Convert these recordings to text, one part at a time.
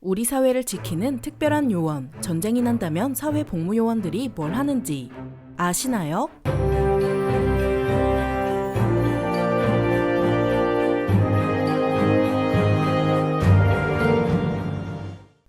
우리 사회를 지키는 특별한 요원, 전쟁이 난다면 사회 복무 요원들이 뭘 하는지 아시나요?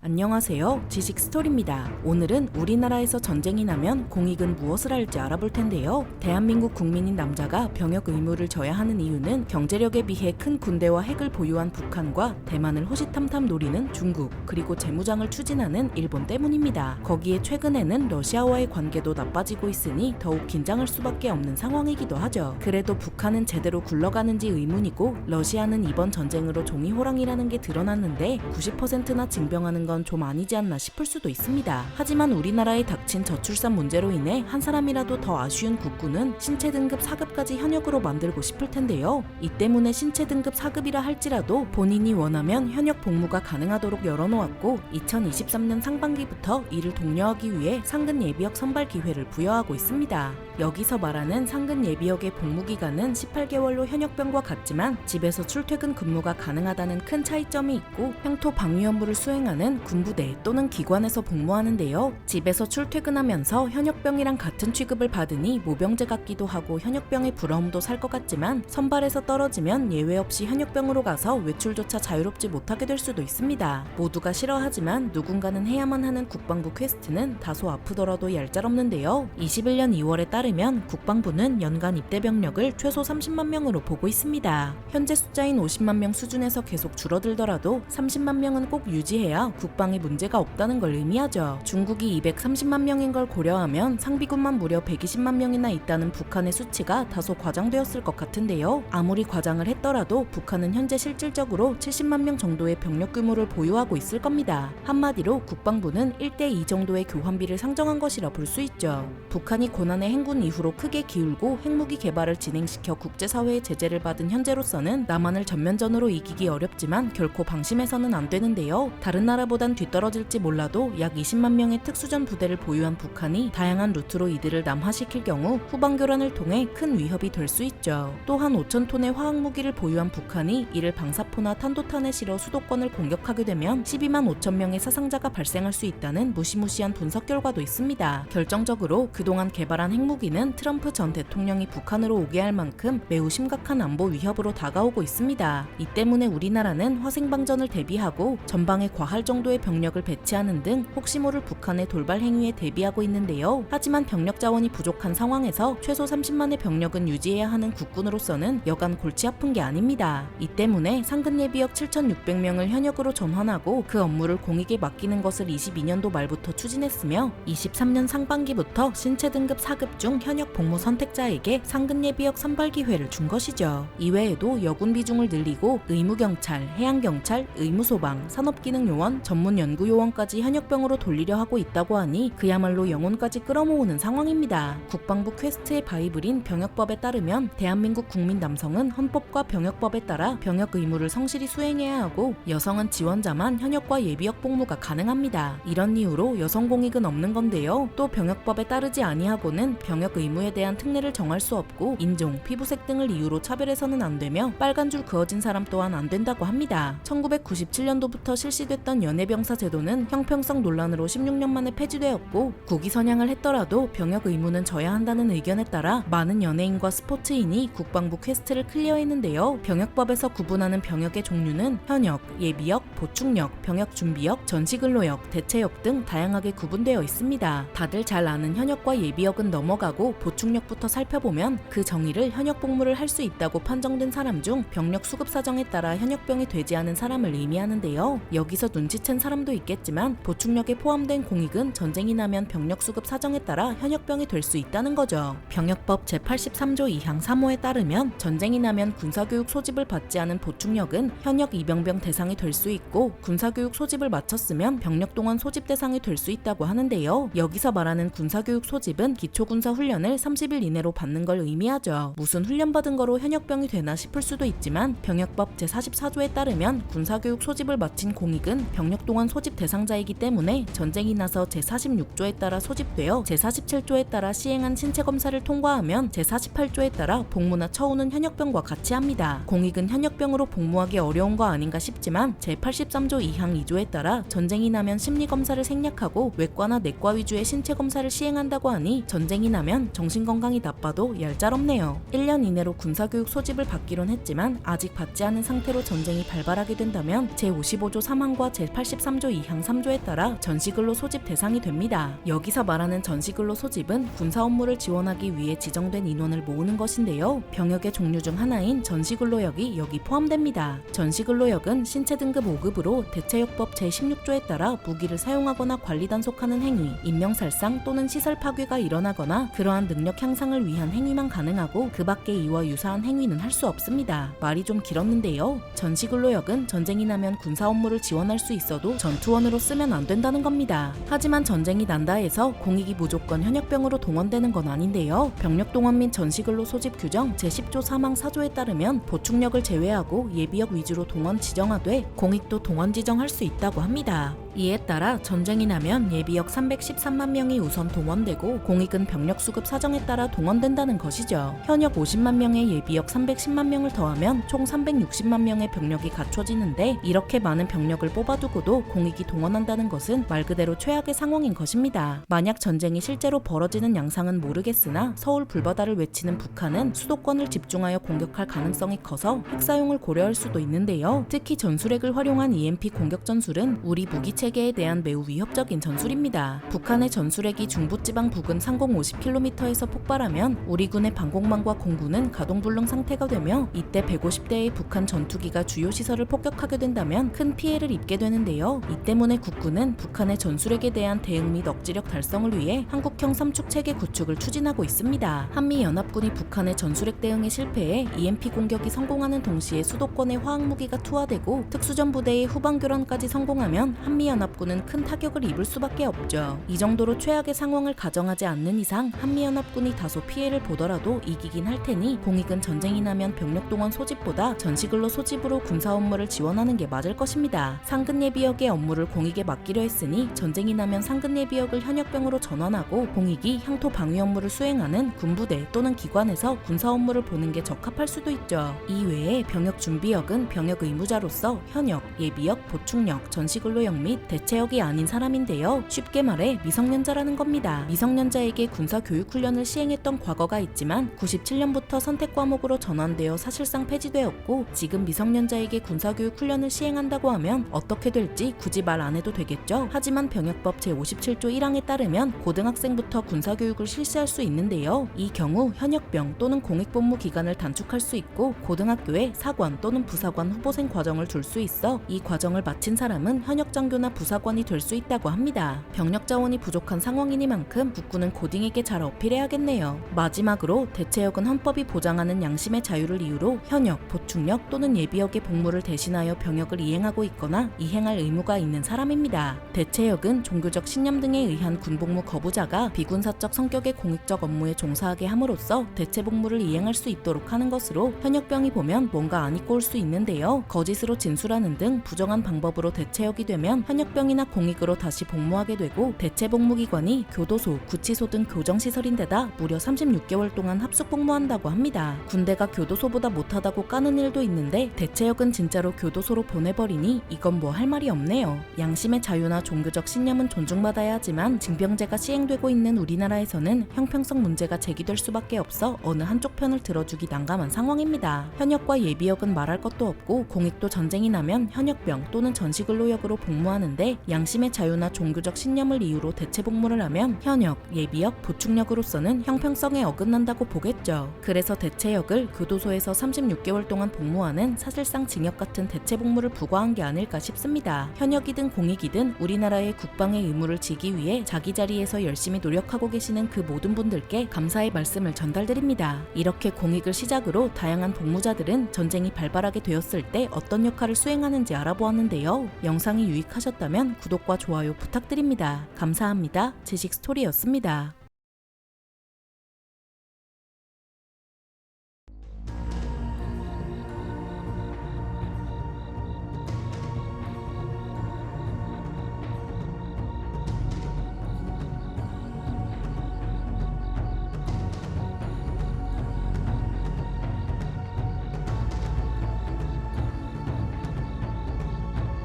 안녕하세요. 지식스토리입니다. 오늘은 우리나라에서 전쟁이 나면 공익은 무엇을 할지 알아볼 텐데요. 대한민국 국민인 남자가 병역 의무를 져야 하는 이유는 경제력에 비해 큰 군대와 핵을 보유한 북한과 대만을 호시탐탐 노리는 중국, 그리고 재무장을 추진하는 일본 때문입니다. 거기에 최근에는 러시아와의 관계도 나빠지고 있으니 더욱 긴장할 수밖에 없는 상황이기도 하죠. 그래도 북한은 제대로 굴러가는지 의문이고, 러시아는 이번 전쟁으로 종이호랑이라는 게 드러났는데 90%나 징병하는 건 좀 아니지 않나 싶을 수도 있습니다. 하지만 우리나라에 닥친 저출산 문제로 인해 한 사람이라도 더 아쉬운 국군은 신체 등급 4급까지 현역으로 만들고 싶을 텐데요. 이 때문에 신체 등급 4급이라 할지라도 본인이 원하면 현역 복무가 가능하도록 열어놓았고, 2023년 상반기부터 이를 독려하기 위해 상근 예비역 선발 기회를 부여하고 있습니다. 여기서 말하는 상근 예비역의 복무 기간은 18개월로 현역병과 같지만 집에서 출퇴근 근무가 가능하다는 큰 차이점이 있고, 평토 방위 업무를 수행하는 군부대 또는 기관에서 복무하는데요. 집에서 출퇴근하면서 현역병이랑 같은 취급을 받으니 모병제 같기도 하고 현역병의 부러움도 살 것 같지만, 선발에서 떨어지면 예외 없이 현역병으로 가서 외출조차 자유롭지 못하게 될 수도 있습니다. 모두가 싫어하지만 누군가는 해야만 하는 국방부 퀘스트는 다소 아프더라도 얄짤없는데요. 21년 2월에 따르면 국방부는 연간 입대 병력을 최소 30만 명으로 보고 있습니다. 현재 숫자인 50만 명 수준에서 계속 줄어들더라도 30만 명은 꼭 유지해야 국방에 문제가 없다는 걸 의미하죠. 중국이 230만 명인 걸 고려하면 상비군만 무려 120만 명이나 있다는 북한의 수치가 다소 과장되었을 것 같은데요. 아무리 과장을 했더라도 북한은 현재 실질적으로 70만 명 정도의 병력 규모를 보유하고 있을 겁니다. 한마디로 국방부는 1대2 정도의 교환비를 상정한 것이라 볼 수 있죠. 북한이 고난의 행군 이후로 크게 기울고 핵무기 개발을 진행시켜 국제사회의 제재를 받은 현재로서는 남한을 전면전으로 이기기 어렵지만 결코 방심해서는 안 되는데요. 다른 나라보단 뒤떨어질지 몰라도 약 20만 명의 특수전 부대를 보유한 북한이 다양한 루트로 이들을 남하시킬 경우 후방 교란을 통해 큰 위협이 될 수 있죠. 또한 5,000톤의 화학무기를 보유한 북한이 이를 방사포나 탄도탄에 실어 수도권을 공격하게 되면 12만 5천 명의 사상자가 발생할 수 있다는 무시무시한 분석 결과도 있습니다. 결정적으로 그동안 개발한 핵무기는 트럼프 전 대통령이 북한으로 오게 할 만큼 매우 심각한 안보 위협으로 다가오고 있습니다. 이 때문에 우리나라는 화생방전을 대비하고 전방에 과할 정도의 병력을 배치하는 등 혹시 모를 북한의 돌발 행위에 대비하고 있는데요. 하지만 병력 자원이 부족한 상황에서 최소 30만의 병력은 유지해야 하는 국군으로서는 여간 골치 아픈 게 아닙니다. 이 때문에 상근 예비역 7,600명을 현역으로 전환하고 그 업무를 공익에 맡기는 것을 22년도 말부터 추진했으며, 23년 상반기부터 신체 등급 4급 중 현역 복무 선택자에게 상근 예비역 선발 기회를 준 것이죠. 이외에도 여군 비중을 늘리고 의무경찰, 해양경찰, 의무소방, 산업기능요원, 전문연구요원까지 현역병으로 돌리려 하고 있다고 하니 그야말로 영혼까지 끌어모으는 상황입니다. 국방부 퀘스트의 바이블인 병역법에 따르면 대한민국 국민 남성은 헌법과 병역법에 따라 병역 의무를 성실히 수행해야 하고, 여성은 지원자만 현역과 예비역 복무가 가능합니다. 이런 이유로 여성 공익은 없는 건데요. 또 병역법에 따르지 아니하고는 병역 의무에 대한 특례를 정할 수 없고, 인종, 피부색 등을 이유로 차별해서는 안 되며 빨간 줄 그어진 사람 또한 안 된다고 합니다. 1997년도부터 실시됐던 연애병사 제도는 형평성 논란으로 16년 만에 폐지되었고, 국위 선양을 했더라도 병역 의무는 져야 한다는 의견에 따라 많은 연예인과 스포츠인이 국방부 퀘스트를 클리어했는데요. 병역법에서 구분하는 병역의 종류는 현역, 예비역, 보충역, 병역준비역, 전시근로역, 대체역 등 다양하게 구분되어 있습니다. 다들 잘 아는 현역과 예비역은 넘어가고 보충역부터 살펴보면 그 정의를 현역 복무를 할 수 있다고 판정된 사람 중 병력 수급 사정에 따라 현역병이 되지 않은 사람을 의미하는데요. 여기서 눈치챈 사람도 있겠지만 보충역에 포함된 공익은 전쟁이 나면 병력 수급 사정에 따라 현역병이 될 수 있다는 거죠. 병역법 제83조 2항 3호에 따르면 전쟁이 나면 군사교육 소집을 받지 않은 보충역은 현역 이병병 대상이 될 수 있고, 군사교육 소집을 마쳤으면 병력 동안 소집 대상이 될 수 있다고 하는데요. 여기서 말하는 군사교육 소집은 기초군사 훈련을 30일 이내로 받는 걸 의미하죠. 무슨 훈련 받은 거로 현역병이 되나 싶을 수도 있지만 병역법 제44조에 따르면 군사교육 소집을 마친 공익은 병력 동안 소집 대상자이기 때문에 전쟁이 나서 제46조에 따라 소집되어 제47조에 따라 시행한 신체검사를 통과하면 제48조에 따라 복무나 처우는 현역병과 같이 합니다. 공익은 현역병으로 복무하기 어려운 거 아닌가 싶지만 제83조 2항 2조에 따라 전쟁이 나면 심리검사를 생략하고 외과나 내과 위주의 신체검사를 시행한다고 하니 전쟁이 나면 정신건강이 나빠도 얄짤없네요. 1년 이내로 군사교육 소집을 받기론 했지만 아직 받지 않은 상태로 전쟁이 발발하게 된다면 제55조 3항과 제83조 2항 3조에 따라 전시근로 소집 대상이 됩니다. 여기서 말하는 전시근로 소집은 군사 업무를 지원하기 위해 지정된 인원을 모으는 것인데요. 병역의 종류 중 하나인 전시근로역이 여기 포함됩니다. 전시근로역은 신체 등급 5급으로 대체역법 제16조에 따라 무기를 사용하거나 관리 단속하는 행위, 인명살상 또는 시설 파괴가 일어나거나 그러한 능력 향상을 위한 행위만 가능하고 그 밖의 이와 유사한 행위는 할 수 없습니다. 말이 좀 길었는데요. 전시근로역은 전쟁이 나면 군사 업무를 지원할 수 있어도 전투원으로 쓰면 안 된다는 겁니다. 하지만 전쟁이 난다 해서 공익이 무조건 현역병으로 동원되는 건 아닌데요. 병력 동원 및 전시근로 소집 규정 제10조 3항 4조에 따르면 보충력을 제외하고 예비역 위주로 동원 지정하되 공익도 동원 지정할 수 있다고 합니다. 이에 따라 전쟁이 나면 예비역 313만 명이 우선 동원되고 공익은 병력 수급 사정에 따라 동원된다는 것이죠. 현역 50만 명의 예비역 310만 명을 더하면 총 360만 명의 병력이 갖춰지는데 이렇게 많은 병력을 뽑아두고도 공익이 동원한다는 것은 말 그대로 최악의 상황인 것입니다. 만약 전쟁이 실제로 벌어지는 양상은 모르겠으나 서울 불바다를 외치는 북한은 수도권을 집중하여 공격할 가능성이 커서 핵사용을 고려할 수도 있는데요. 특히 전술핵을 활용한 EMP 공격 전술은 우리 무기 체계에 대한 매우 위협적인 전술입니다. 북한의 전술핵이 중부지방 부근 상공 50km에서 폭발하면 우리 군의 방공망과 공군은 가동불능 상태가 되며 이때 150대의 북한 전투기가 주요 시설을 폭격하게 된다면 큰 피해를 입게 되는데요. 이 때문에 국군은 북한의 전술핵에 대한 대응 및 억지력 달성을 위해 한국형 삼축 체계 구축을 추진하고 있습니다. 한미연합군이 북한의 전술핵 대응에 실패해 EMP 공격이 성공하는 동시에 수도권에 화학무기가 투하되고 특수전부대의 후방 교란까지 성공하면 한미연합군은 큰 타격을 입을 수밖에 없죠. 이 정도로 최악의 상황을 가정하지 않는 이상 한미연합군이 다소 피해를 보더라도 이기긴 할 테니 공익은 전쟁이 나면 병력 동원 소집보다 전시근로 소집으로 군사 업무를 지원하는 게 맞을 것입니다. 상근 예비역의 업무를 공익에 맡기려 했으니 전쟁이 나면 상근 예비역을 현역병으로 전환하고 공익이 향토 방위 업무를 수행하는 군부대 또는 기관에서 군사 업무를 보는 게 적합할 수도 있죠. 이외에 병역 준비역은 병역 의무자로서 현역, 예비역, 보충역, 전시근로역 및 대체역이 아닌 사람인데요. 쉽게 말해 미성년자라는 겁니다. 미성년자에게 군사 교육 훈련을 시행했던 과거가 있지만 97년부터 선택 과목으로 전환되어 사실상 폐지되었고 지금 미성년자에게 군사 교육 훈련을 시행한다고 하면 어떻게 될지 굳이 말 안 해도 되겠죠. 하지만 병역법 제57조 1항에 따르면 고등학생부터 군사 교육을 실시할 수 있는데요. 이 경우 현역병 또는 공익복무 기간을 단축할 수 있고 고등학교에 사관 또는 부사관 후보생 과정을 둘 수 있어 이 과정을 마친 사람은 현역장교나 부사관이 될 수 있다고 합니다. 병력 자원이 부족한 상황이니만큼 국군은 고딩에게 잘 어필해야겠네요. 마지막으로 대체역은 헌법이 보장하는 양심의 자유를 이유로 현역, 보충역 또는 예비역의 복무를 대신하여 병역을 이행하고 있거나 이행할 의무가 있는 사람입니다. 대체역은 종교적 신념 등에 의한 군복무 거부자가 비군사적 성격의 공익적 업무에 종사하게 함으로써 대체 복무를 이행할 수 있도록 하는 것으로 현역병이 보면 뭔가 안 입고 올 수 있는데요. 거짓으로 진술하는 등 부정한 방법으로 대체역이 되면 현역병이나 공익으로 다시 복무하게 되고 대체 복무기관이 교도소, 구치소 등 교정시설인데다 무려 36개월 동안 합숙 복무한다고 합니다. 군대가 교도소보다 못하다고 까는 일도 있는데 대체역은 진짜로 교도소로 보내버리니 이건 뭐 할 말이 없네요. 양심의 자유나 종교적 신념은 존중받아야 하지만 징병제가 시행되고 있는 우리나라에서는 형평성 문제가 제기될 수밖에 없어 어느 한쪽 편을 들어주기 난감한 상황입니다. 현역과 예비역은 말할 것도 없고 공익도 전쟁이 나면 현역병 또는 전시근로역으로 복무하는데 양심의 자유나 종교적 신념을 이유로 대체 복무를 하면 현역, 예비역, 보충역으로서는 형평성에 어긋난다고 보겠죠. 그래서 대체역을 교도소에서 36개월 동안 복무하는 사실상 징역 같은 대체 복무를 부과한 게 아닐까 싶습니다. 현역이든 공익이든 우리나라의 국방의 의무를 지기 위해 자기 자리에서 열심히 노력하고 계시는 그 모든 분들께 감사의 말씀을 전달드립니다. 이렇게 공익을 시작으로 다양한 복무자들은 전쟁이 발발하게 되었을 때 어떤 역할을 수행하는지 알아보았는데요. 영상이 유익하셨다면 구독과 좋아요 부탁드립니다. 감사합니다. 지식스토리였습니다.